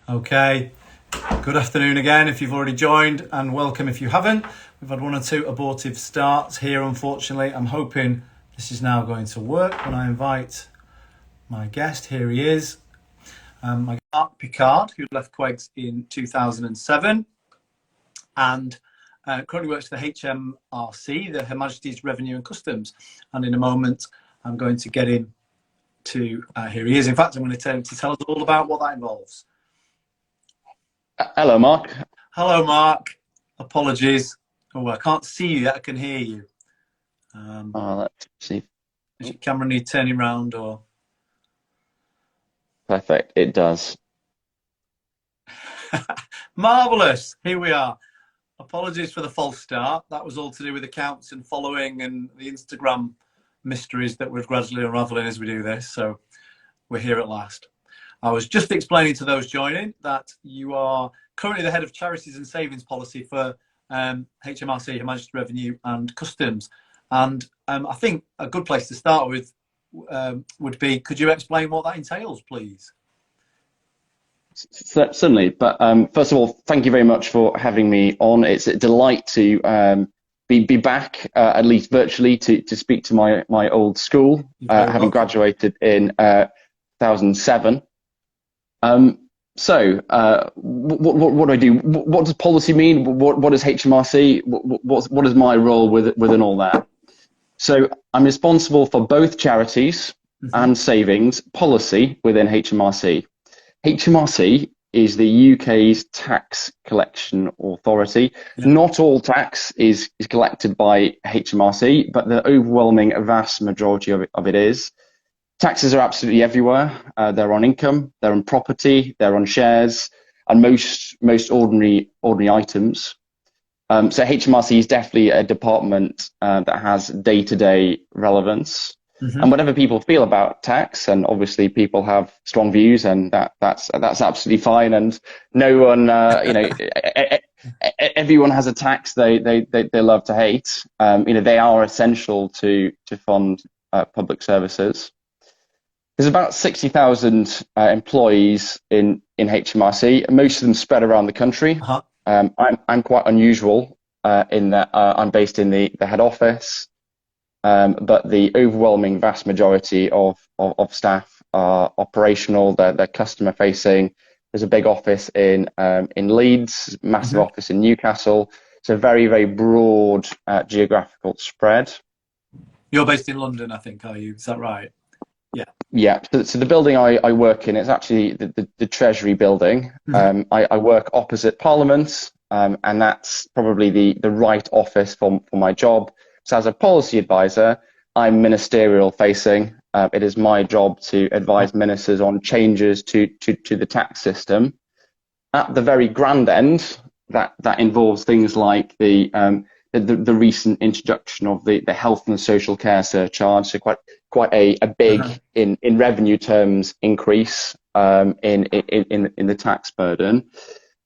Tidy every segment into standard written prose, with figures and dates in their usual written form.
Okay, good afternoon again if you've already joined, and welcome if you haven't. We've had one or two abortive starts here, unfortunately. I'm hoping this is now going to work when I invite my guest. Here he is, my guest, Pickard, who left Quegs in 2007 and currently works for the HMRC, the Her Majesty's Revenue and Customs. And in a moment, I'm going to get him to, here he is. In fact, I'm going to tell him to tell us all about what that involves. Hello, Mark. Hello, Mark. Apologies. Oh, I can't see you yet. I can hear you. Let's see. Does your camera need turning round or? Perfect. It does. Marvellous. Here we are. Apologies for the false start. That was all to do with accounts and following and the Instagram mysteries that we're gradually unraveling as we do this. So we're here at last. I was just explaining to those joining that you are currently the head of charities and savings policy for HMRC, Her Majesty's Revenue and Customs. And I think a good place to start with would be, could you explain what that entails, please? Certainly. But first of all, thank you very much for having me on. It's a delight to be back, at least virtually, to speak to my old school, having graduated in 2007. So what do I do? What does policy mean? What is HMRC? What is my role within all that? So I'm responsible for both charities and savings policy within HMRC. HMRC is the UK's tax collection authority. Yeah. Not all tax is collected by HMRC, but the overwhelming vast majority of it is. Taxes are absolutely everywhere. They're on income, they're on property, they're on shares, and most ordinary items. So HMRC is definitely a department that has day-to-day relevance. And whatever people feel about tax, and obviously people have strong views, and that's absolutely fine. And no one, everyone has a tax they love to hate. They are essential to fund public services. There's about 60,000 employees in HMRC, most of them spread around the country. I'm quite unusual in that I'm based in the head office, but the overwhelming vast majority of staff are operational. They're customer facing. There's a big office in Leeds, massive office in Newcastle. It's a very, very broad geographical spread. You're based in London, I think, are you? Is that right? Yeah. Yeah. So the building I work in is actually the Treasury building. I work opposite Parliament, and that's probably the right office for my job. So as a policy advisor, I'm ministerial facing. It is my job to advise ministers on changes to the tax system. At the very grand end, that involves things like the recent introduction of the health and social care surcharge, so quite a big in revenue terms increase in the tax burden.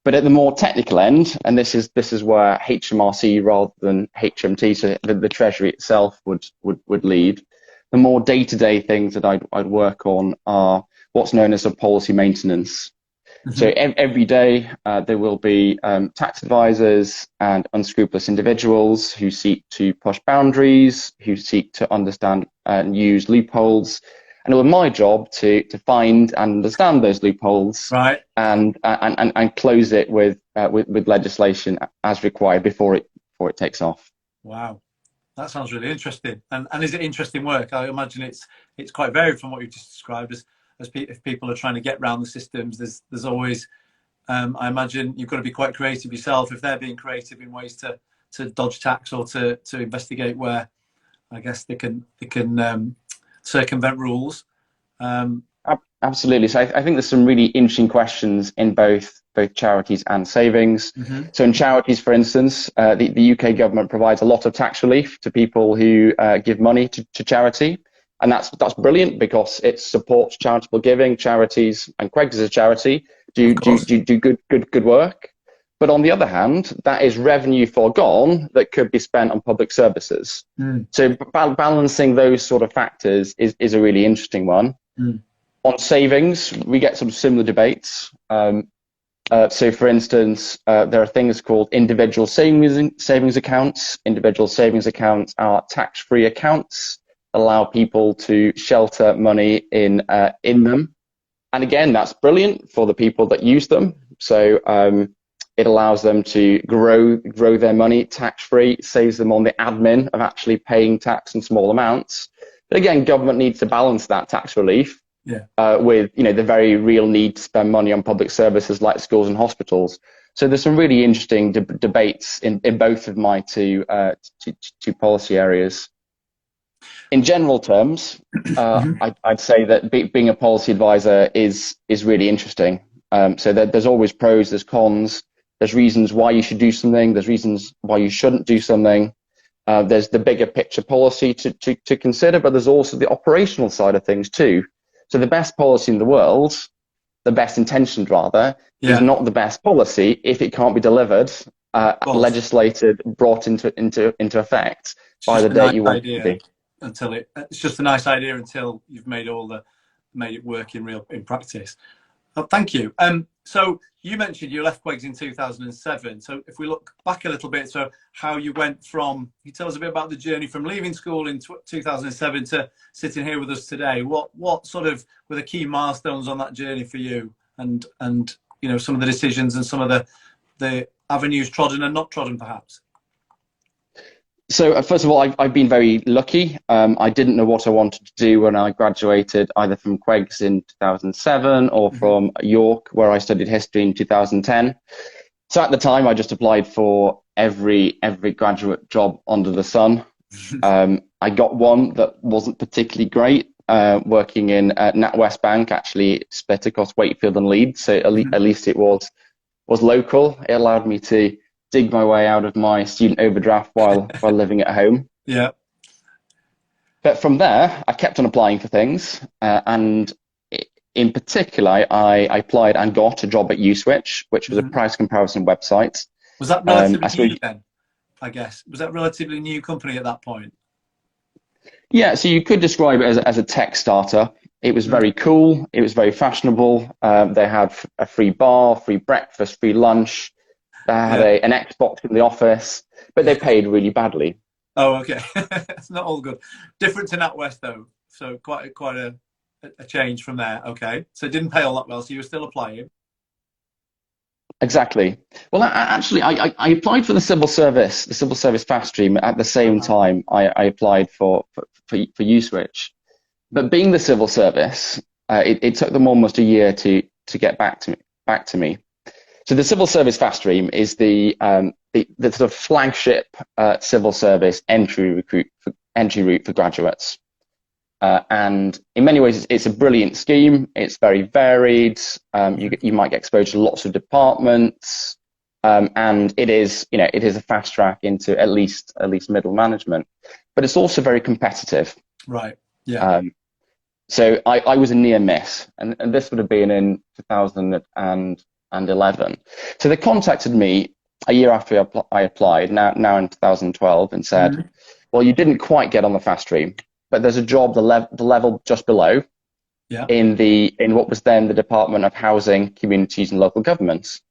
But at the more technical end, and this is where HMRC rather than HMT, so the Treasury itself would lead. The more day-to-day things that I'd work on are what's known as a policy maintenance. So every day there will be tax advisors and unscrupulous individuals who seek to push boundaries, who seek to understand and use loopholes. And it was my job to find and understand those loopholes, right, and close it with legislation as required before it takes off. Wow, that sounds really interesting. And is it interesting work? I imagine it's quite varied from what you just described. If people are trying to get around the systems, there's always, I imagine you've got to be quite creative yourself if they're being creative in ways to dodge tax or to investigate where, I guess, they can circumvent rules. Absolutely. So I think there's some really interesting questions in both charities and savings. So in charities, for instance, the UK government provides a lot of tax relief to people who give money to charity. And that's brilliant because it supports charitable giving. Charities, and Quegs is a charity, do good work. But on the other hand, that is revenue foregone that could be spent on public services. So balancing those sort of factors is a really interesting one. On savings, we get sort of similar debates. So, for instance, there are things called individual savings accounts. Individual savings accounts are tax-free accounts, allow people to shelter money in them. And again, that's brilliant for the people that use them. So it allows them to grow their money tax-free, saves them on the admin of actually paying tax in small amounts. But again, government needs to balance that tax relief with the very real need to spend money on public services like schools and hospitals. So there's some really interesting debates in both of my two policy areas. In general terms, I'd say that being a policy advisor is really interesting. So there's always pros, there's cons, there's reasons why you should do something, there's reasons why you shouldn't do something. There's the bigger picture policy to consider, but there's also the operational side of things too. So the best policy in the world, the best intentioned rather, is not the best policy if it can't be delivered, legislated, brought into effect by the date you want it to be. It's just a nice idea until you've made it work in practice. Oh, thank you. So you mentioned you left Queggs in 2007. So if we look back a little bit, so how you went from, can you tell us a bit about the journey from leaving school in 2007 to sitting here with us today? What sort of were the key milestones on that journey for you, and some of the decisions and some of the avenues trodden and not trodden, perhaps? So first of all, I've been very lucky. I didn't know what I wanted to do when I graduated, either from Queggs in 2007 or from York, where I studied history in 2010. So at the time, I just applied for every graduate job under the sun. I got one that wasn't particularly great, working in NatWest Bank, actually split across Wakefield and Leeds. So at least it was local. It allowed me to dig my way out of my student overdraft while living at home. Yeah. But from there, I kept on applying for things, and in particular, I applied and got a job at Uswitch, which was a price comparison website. Was that relatively new then, I guess? Was that a relatively new company at that point? Yeah, so you could describe it as a tech startup. It was very cool. It was very fashionable. They had a free bar, free breakfast, free lunch. They had an Xbox in the office, but they paid really badly. Oh, okay. It's not all good. Different to NatWest though, so quite a change from there. Okay, so it didn't pay all that well, so you were still applying. Exactly. Well, actually, I applied for the civil service fast stream at the same time I applied for Uswitch. But being the civil service, it took them almost a year to get back to me. So the civil service fast stream is the sort of flagship civil service entry route for graduates, and in many ways it's a brilliant scheme. It's very varied. You might get exposed to lots of departments, and it is a fast track into at least middle management. But it's also very competitive. Right. Yeah. So I was a near miss, and this would have been in 2011. So they contacted me a year after I applied, now in 2012, and said, well, you didn't quite get on the fast stream, but there's a job the level just below in what was then the Department of Housing, Communities and Local Governments.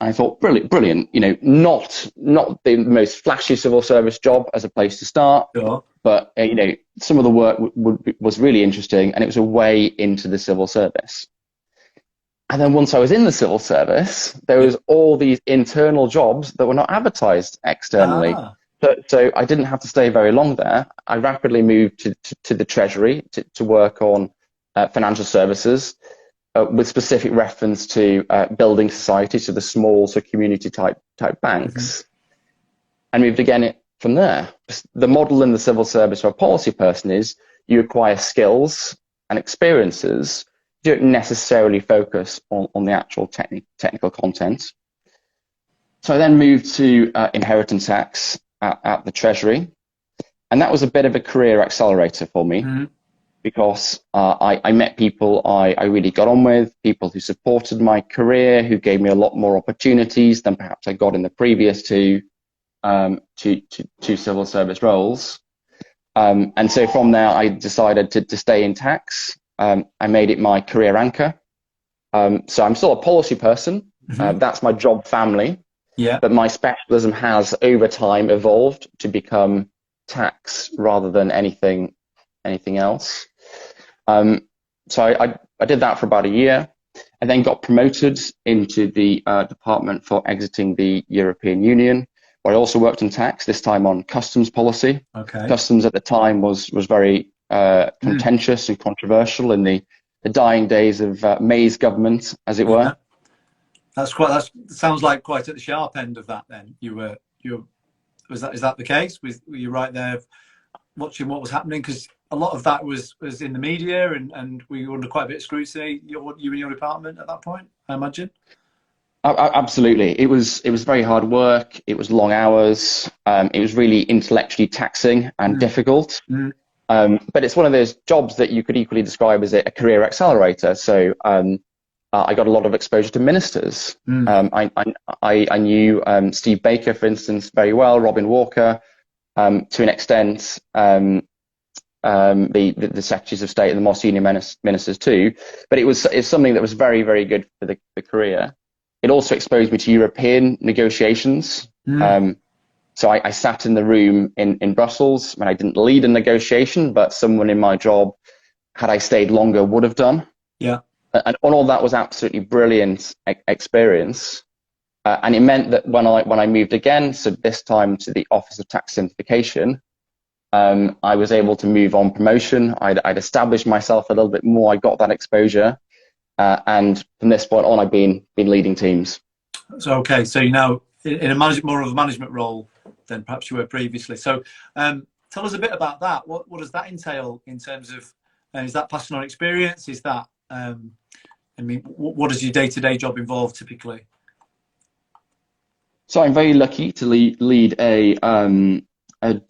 I thought, brilliant. Not the most flashy civil service job as a place to start, but some of the work was really interesting, and it was a way into the civil service. And then once I was in the civil service, there was all these internal jobs that were not advertised externally. So I didn't have to stay very long there. I rapidly moved to the Treasury to work on financial services, with specific reference to building societies, so the small, so community type banks. And moved again from there. The model in the civil service for a policy person is you acquire skills and experiences. You don't necessarily focus on the actual technical content. So I then moved to inheritance tax at the Treasury, and that was a bit of a career accelerator for me, because I met people I really got on with, people who supported my career, who gave me a lot more opportunities than perhaps I got in the previous two civil service roles. And so from there, I decided to stay in tax. I made it my career anchor. So I'm still a policy person. Mm-hmm. That's my job family. Yeah. But my specialism has over time evolved to become tax rather than anything else. So I did that for about a year. I then got promoted into the department for exiting the European Union, where I also worked in tax, this time on customs policy. Okay. Customs at the time was very contentious and controversial in the dying days of May's government, as it were. Yeah. That sounds like quite at the sharp end of that. Then is that the case? Were you right there watching what was happening? Because a lot of that was in the media, and we were under quite a bit of scrutiny. You and your department at that point, I imagine. Absolutely, it was very hard work. It was long hours. It was really intellectually taxing and difficult. But it's one of those jobs that you could equally describe as a career accelerator. So I got a lot of exposure to ministers. I knew Steve Baker, for instance, very well. Robin Walker, to an extent. The secretaries of state and the more senior ministers too, but it's something that was very, very good for the career. It also exposed me to European negotiations. So I sat in the room in Brussels when I didn't lead a negotiation, but someone in my job, had I stayed longer, would have done. Yeah. And all that was absolutely brilliant experience. And it meant that when I moved again, so this time to the Office of Tax Simplification, I was able to move on promotion. I'd established myself a little bit more. I got that exposure, and from this point on, I've been leading teams. So okay, so you're now in more of a management role than perhaps you were previously. So tell us a bit about that. What does that entail in terms of? Is that passing on experience? Is that what does your day-to-day job involve typically? So I'm very lucky to lead a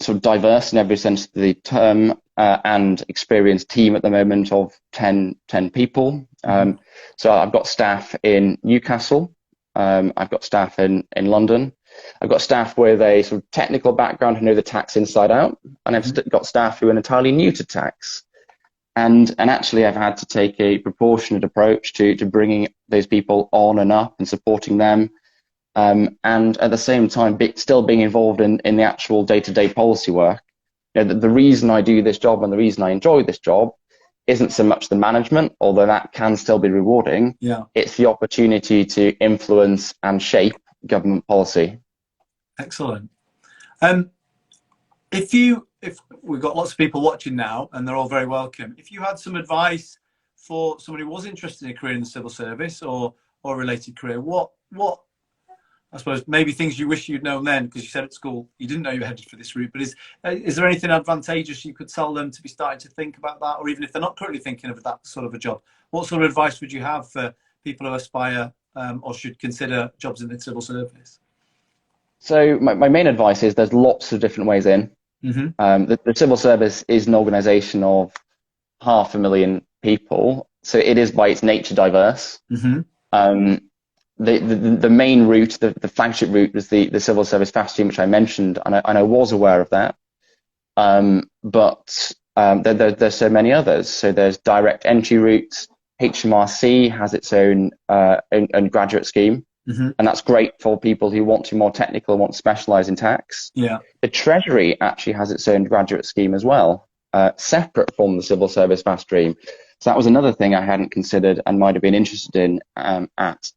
sort of diverse in every sense of the term and experienced team at the moment of 10 people. So I've got staff in Newcastle. I've got staff in London. I've got staff with a sort of technical background who know the tax inside out. And I've got staff who are entirely new to tax. And actually I've had to take a proportionate approach to bringing those people on and up and supporting them. And at the same time, still being involved in the actual day-to-day policy work. You know, the reason I do this job and the reason I enjoy this job isn't so much the management, although that can still be rewarding. Yeah. It's the opportunity to influence and shape government policy. Excellent. If we've got lots of people watching now, and they're all very welcome, if you had some advice for somebody who was interested in a career in the civil service or a related career, what I suppose maybe things you wish you'd known then, because you said at school you didn't know you were headed for this route, but is there anything advantageous you could tell them to be starting to think about that, or even if they're not currently thinking of that sort of a job, what sort of advice would you have for people who aspire or should consider jobs in the civil service? So my main advice is there's lots of different ways in. The civil service is an organisation of 500,000 people, so it is by its nature diverse. The main route, the flagship route, was the civil service fast stream, which I mentioned, and I was aware of that. But there's so many others. So there's direct entry routes. HMRC has its own graduate scheme, and that's great for people who want to be more technical and want to specialise in tax. Yeah. The Treasury actually has its own graduate scheme as well, separate from the civil service fast stream. So that was another thing I hadn't considered and might have been interested in at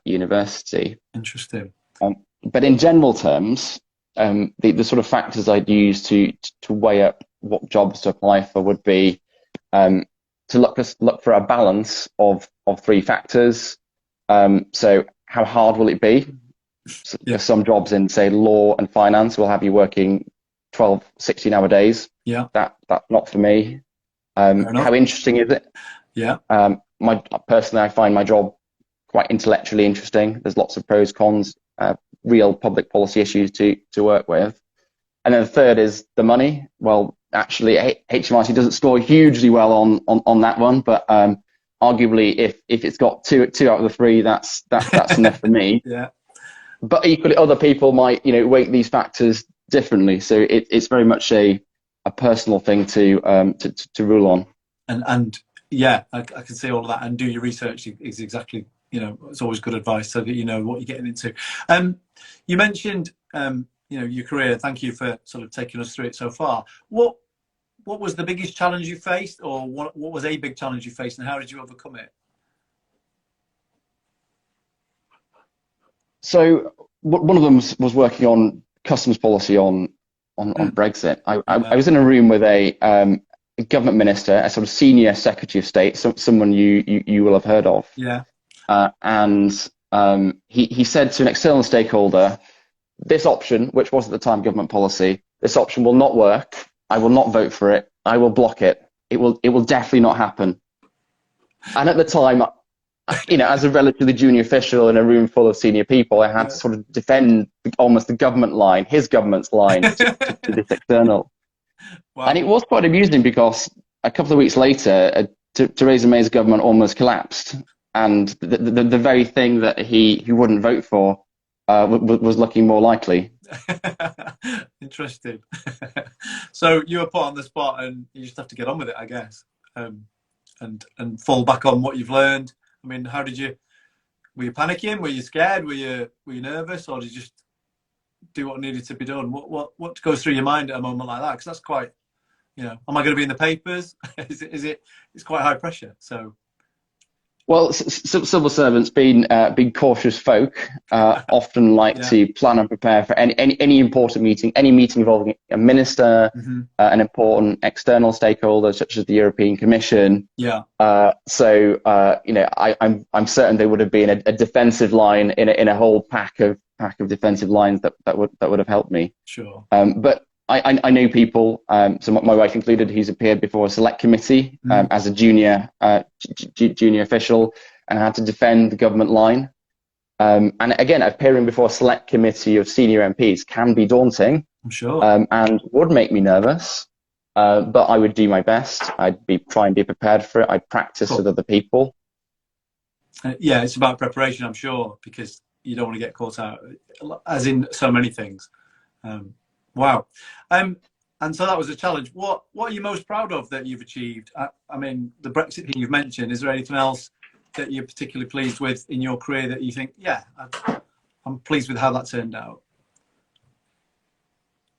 university. Interesting. But in general terms, the sort of factors I'd use to weigh up what jobs to apply for would be to look for a balance of three factors. So how hard will it be? So some jobs in, say, law and finance will have you working 12, 16-hour days. Yeah. That's not for me. How interesting is it? Yeah. Personally, I find my job quite intellectually interesting. There's lots of pros, cons, real public policy issues to work with. And then the third is the money. Well, actually, HMRC doesn't score hugely well on that one, but arguably, if it's got two out of the three, that's enough for me. Yeah. But equally, other people might weight these factors differently. So it's very much a personal thing to rule on. And Yeah, I can see all of that, and do your research is exactly, it's always good advice so that you know what you're getting into. You mentioned, your career. Thank you for sort of taking us through it so far. What was the biggest challenge you faced, or what was a big challenge you faced, and how did you overcome it? So one of them was working on customs policy on Brexit. I was in a room with a government minister, a sort of senior secretary of state, someone you will have heard of. Yeah. And he said to an external stakeholder, this option, which was at the time government policy, this option will not work. I will not vote for it. I will block it. It will definitely not happen. And at the time, as a relatively junior official in a room full of senior people, I had to sort of defend almost the government line, his government's line, to this external. Wow. And it was quite amusing because a couple of weeks later, Theresa May's government almost collapsed, and the very thing that he wouldn't vote for was looking more likely. Interesting. So you were put on the spot, and you just have to get on with it, I guess, and fall back on what you've learned. I mean, how did you? Were you panicking? Were you scared? Were you nervous, or did you just do what needed to be done? What goes through your mind at a moment like that? Because that's quite, am I going to be in the papers? It's quite high pressure. So. Well, civil servants, being cautious folk, often like to plan and prepare for any important meeting, any meeting involving a minister, an important external stakeholder such as the European Commission. Yeah. So I'm certain there would have been a defensive line in a whole pack of defensive lines that would have helped me. Sure. But I know people, so my wife included, who's appeared before a select committee as a junior official and had to defend the government line. And again, appearing before a select committee of senior MPs can be daunting. I'm sure. And would make me nervous. But I would do my best. I'd try and be prepared for it. I'd practice with other people. Yeah, it's about preparation, I'm sure, because you don't want to get caught out, as in so many things. Wow. And so that was a challenge. What are you most proud of that you've achieved? I mean, the Brexit thing you've mentioned, is there anything else that you're particularly pleased with in your career that you think, I'm pleased with how that turned out?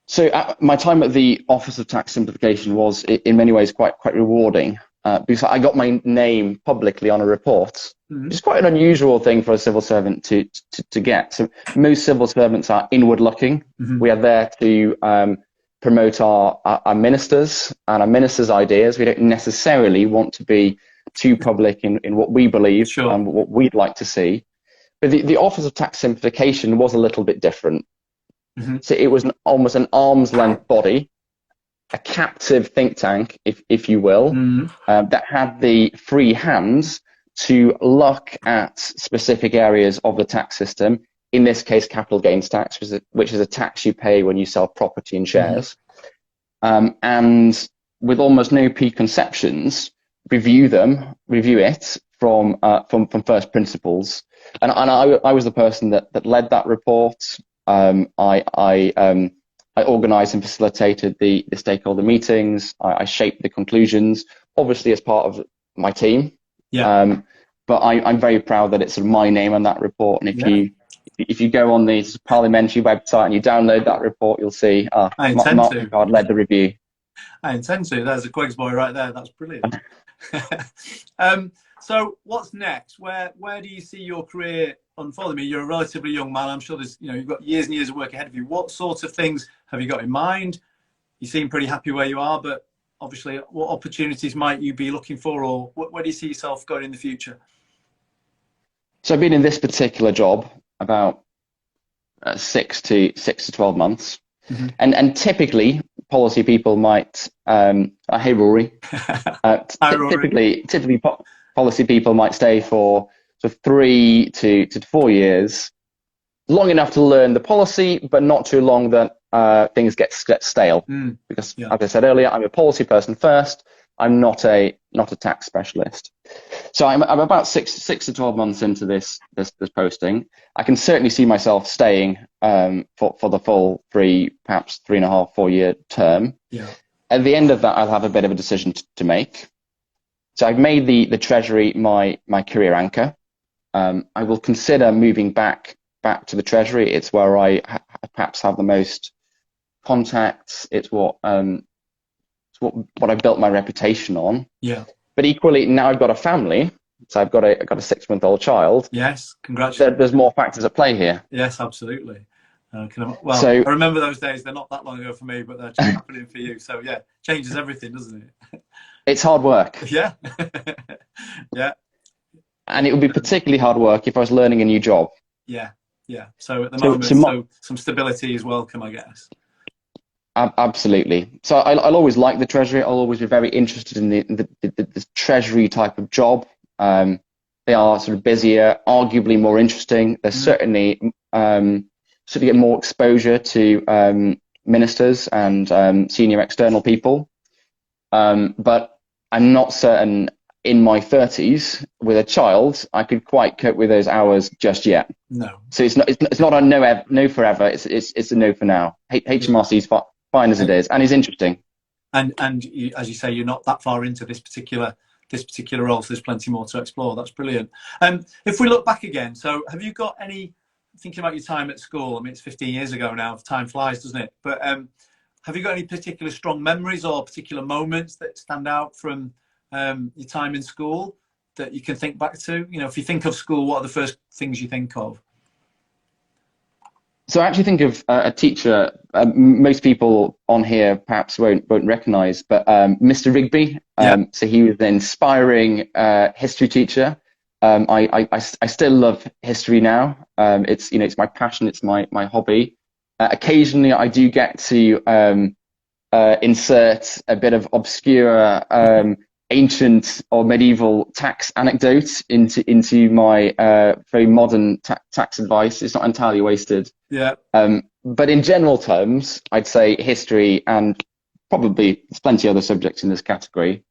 So my time at the Office of Tax Simplification was in many ways quite rewarding because I got my name publicly on a report. It's quite an unusual thing for a civil servant to get. So most civil servants are inward looking. We are there to promote our ministers and our ministers' ideas. We don't necessarily want to be too public in what we believe and what we'd like to see. But the Office of Tax Simplification was a little bit different. So it was almost an arm's length body, a captive think tank, if you will, that had the free hands to look at specific areas of the tax system, in this case capital gains tax, which is a tax you pay when you sell property and shares, and with almost no preconceptions, review it from first principles. And I was the person that led that report. I organised and facilitated the stakeholder meetings. I shaped the conclusions, obviously as part of my team. Yeah. But I'm very proud that it's sort of my name on that report. And if you go on the parliamentary website and you download that report, you'll see Mark Pickard led the review. I intend to. There's a Quigs boy right there. That's brilliant. So what's next? Where do you see your career unfolding? I mean, you're a relatively young man. I'm sure there's, you've got years and years of work ahead of you. What sorts of things have you got in mind? You seem pretty happy where you are, but obviously, what opportunities might you be looking for, or where do you see yourself going in the future? So I've been in this particular job about 6 to 12 months, and typically policy people might. Hey Rory. Typically, policy people might stay for sort of 3 to 4 years, long enough to learn the policy, but not too long that things get stale. Because, as I said earlier, I'm a policy person first. I'm not a tax specialist. So I'm about 6 to 12 months into this posting. I can certainly see myself staying for the full 3, perhaps 3.5, 4 year term. Yeah. At the end of that, I'll have a bit of a decision to make. So I've made the Treasury my career anchor. I will consider moving back to the Treasury. It's where I perhaps have the most contacts. It's what I built my reputation on. Yeah. But equally, now I've got a family, so I've got a 6-month-old child. Yes, congratulations. There's more factors at play here. Yes, absolutely. So I remember those days. They're not that long ago for me, but they're happening for you. So yeah, changes everything, doesn't it? it's hard work. Yeah. Yeah. And it would be particularly hard work if I was learning a new job. Yeah. Yeah. So at the moment, some stability is welcome, I guess. Absolutely. So I'll always like the Treasury. I'll always be very interested in the Treasury type of job. They are sort of busier, arguably more interesting. There's certainly get more exposure to ministers and senior external people. But I'm not certain in my 30s with a child I could quite cope with those hours just yet. No. So it's not a no forever. It's a no for now. HMRC is fine as it is, and it's interesting. And you, as you say, you're not that far into this particular role, so there's plenty more to explore. That's brilliant. If we look back again, so have you got any, thinking about your time at school, I mean, it's 15 years ago now, time flies, doesn't it? But have you got any particular strong memories or particular moments that stand out from your time in school that you can think back to? You know, if you think of school, what are the first things you think of? So I actually think of a teacher most people on here perhaps won't recognise, but Mr. Rigby. So he was an inspiring history teacher. I still love history now. It's my passion. It's my hobby. Occasionally, I do get to insert a bit of obscure ancient or medieval tax anecdote into my very modern tax advice. It's not entirely wasted. Yeah. But in general terms, I'd say history, and probably there's plenty of other subjects in this category,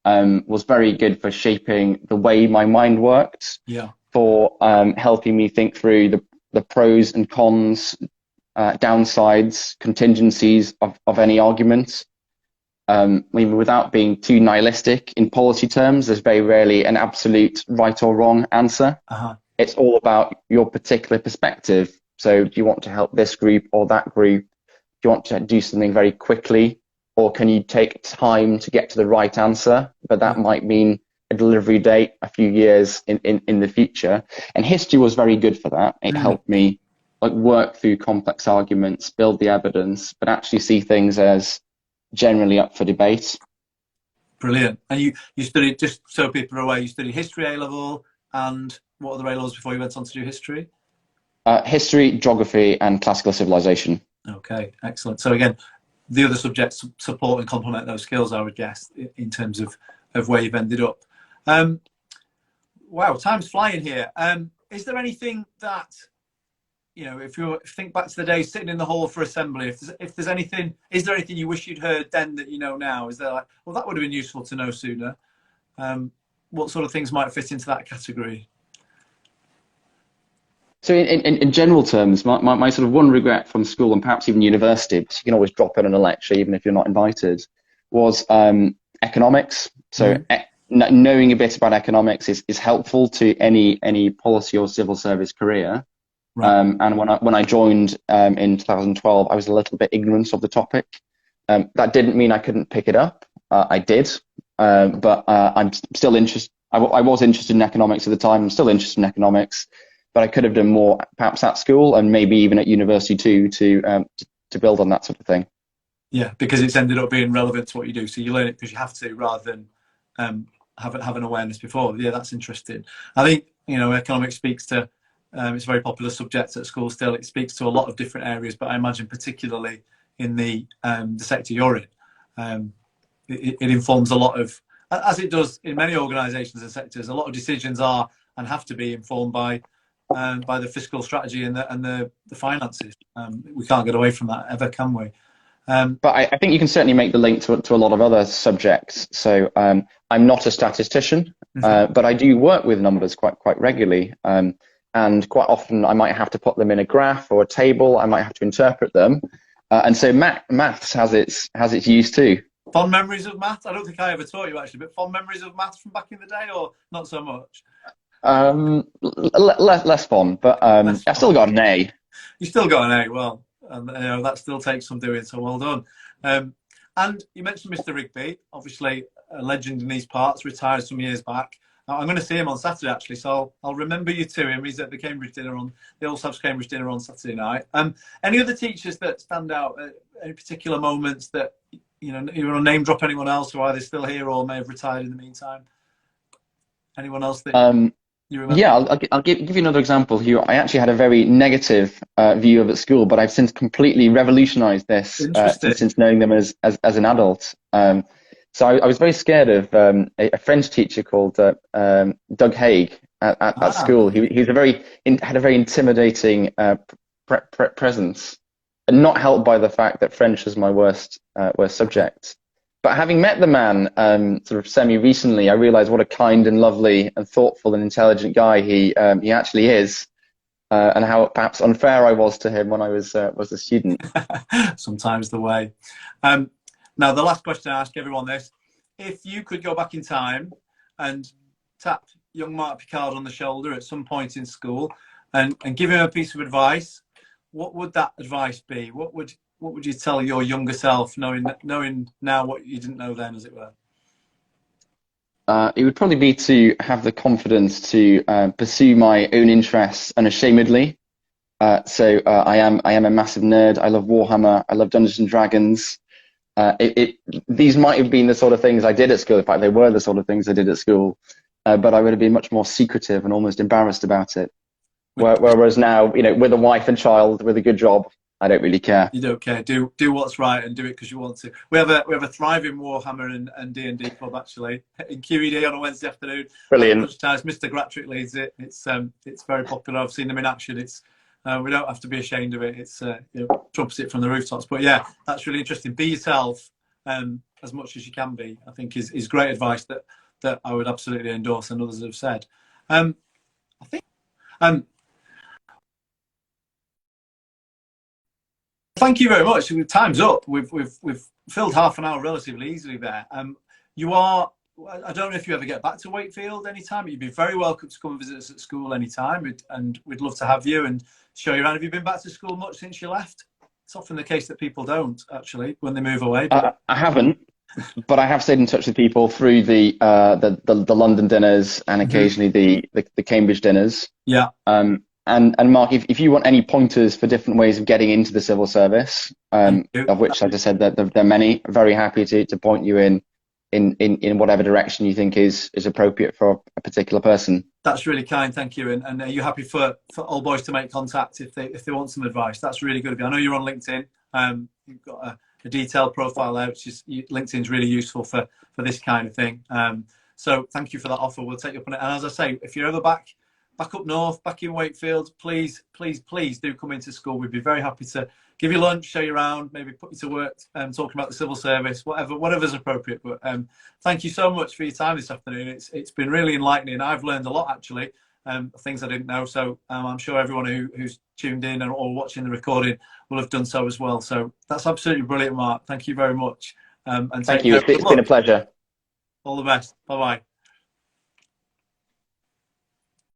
was very good for shaping the way my mind worked. Yeah. For helping me think through the pros and cons, downsides, contingencies of any argument. Without being too nihilistic in policy terms, there's very rarely an absolute right or wrong answer. It's all about your particular perspective. So do you want to help this group or that group? Do you want to do something very quickly, or can you take time to get to the right answer? But that might mean a delivery date a few years in the future. And history was very good for that. It helped me work through complex arguments, build the evidence, but actually see things as generally up for debate. Brilliant. And you studied, just so people are aware, you studied history A-level, and what other A-levels before you went on to do history? History, geography, and classical civilization. Okay, excellent. So again, the other subjects support and complement those skills, I would guess, in terms of where you've ended up. Wow, time's flying here. Is there anything that, you know, if you think back to the days sitting in the hall for assembly, if there's anything, is there anything you wish you'd heard then that you know now? Is there like, well, that would have been useful to know sooner? What sort of things might fit into that category? So in general terms, my sort of one regret from school, and perhaps even university, because you can always drop in on a lecture even if you're not invited, was economics. So knowing a bit about economics is helpful to any policy or civil service career. Right. And when I joined in 2012, I was a little bit ignorant of the topic. That didn't mean I couldn't pick it up. I did, but I'm still interested. I was interested in economics at the time. I'm still interested in economics, but I could have done more, perhaps at school and maybe even at university too, to build on that sort of thing. Yeah, because it's ended up being relevant to what you do. So you learn it because you have to, rather than have an awareness before. Yeah, that's interesting. I think, you know, economics speaks to, it's a very popular subject at school still. It speaks to a lot of different areas, but I imagine particularly in the sector you're in, it informs a lot of, as it does in many organisations and sectors, a lot of decisions are and have to be informed by the fiscal strategy and the finances. We can't get away from that ever, can we? But I think you can certainly make the link to a lot of other subjects. So I'm not a statistician, but I do work with numbers quite regularly. And quite often I might have to put them in a graph or a table. I might have to interpret them. And so maths has its use too. Fond memories of maths? I don't think I ever taught you actually, but fond memories of maths from back in the day, or not so much? Less fun, but Less I still fond. got an A. You still got an A. Well, and you know that still takes some doing. So well done. And you mentioned Mr. Rigby, obviously a legend in these parts, retired some years back. Now, I'm going to see him on Saturday actually, so I'll remember you to him. He's at the Cambridge dinner on the All Subs Cambridge dinner on Saturday night. Any other teachers that stand out? Any particular moments that you know? You want to name drop anyone else who are either still here or may have retired in the meantime? Anyone else that you remember? Yeah, I'll give you another example who I actually had a very negative view of at school, but I've since completely revolutionized this Interesting. since knowing them as an adult. So I was very scared of a French teacher called Doug Haig at school. He was had a very intimidating presence, and not helped by the fact that French was my worst subject. But having met the man sort of semi-recently, I realized what a kind and lovely and thoughtful and intelligent guy he actually is, and how perhaps unfair I was to him when I was a student. Sometimes the way. Now, the last question I ask everyone this: if you could go back in time and tap young Mark Pickard on the shoulder at some point in school and give him a piece of advice, what would that advice be? What would you tell your younger self, knowing now what you didn't know then, as it were? It would probably be to have the confidence to pursue my own interests unashamedly. I am a massive nerd. I love Warhammer. I love Dungeons and Dragons. These might have been the sort of things I did at school. In fact, they were the sort of things I did at school. But I would have been much more secretive and almost embarrassed about it. Whereas now, you know, with a wife and child, with a good job, I don't really care. You don't care. Do what's right and do it because you want to. We have a thriving Warhammer and D&D club actually in QED on a Wednesday afternoon. Brilliant. Mr. Gratrick leads it. It's very popular. I've seen them in action. It's we don't have to be ashamed of it. It's you know, trumps it from the rooftops. But yeah, that's really interesting. Be yourself as much as you can be. I think is great advice that I would absolutely endorse, and others have said. I think. Thank you very much. Time's up. We've filled half an hour relatively easily there. You are. I don't know if you ever get back to Wakefield anytime. You'd be very welcome to come and visit us at school anytime, and we'd love to have you and show you around. Have you been back to school much since you left? It's often the case that people don't actually when they move away. But... I haven't, but I have stayed in touch with people through the London dinners and occasionally the Cambridge dinners. Yeah. And Mark, if you want any pointers for different ways of getting into the civil service, of which, as I said, there are many, very happy to point you in whatever direction you think is appropriate for a particular person. That's really kind, thank you. And are you happy for old boys to make contact if they want some advice? That's really good of you. I know you're on LinkedIn. You've got a detailed profile there, which is LinkedIn's really useful for this kind of thing. So thank you for that offer. We'll take you up on it. And as I say, if you're ever back up north, back in Wakefield, please do come into school. We'd be very happy to give you lunch, show you around, maybe put you to work, talking about the civil service, whatever's appropriate. But thank you so much for your time this afternoon. It's been really enlightening. I've learned a lot actually, things I didn't know. So I'm sure everyone who's tuned in or watching the recording will have done so as well. So that's absolutely brilliant, Mark. Thank you very much. And thank you. It's been a pleasure. All the best. Bye bye.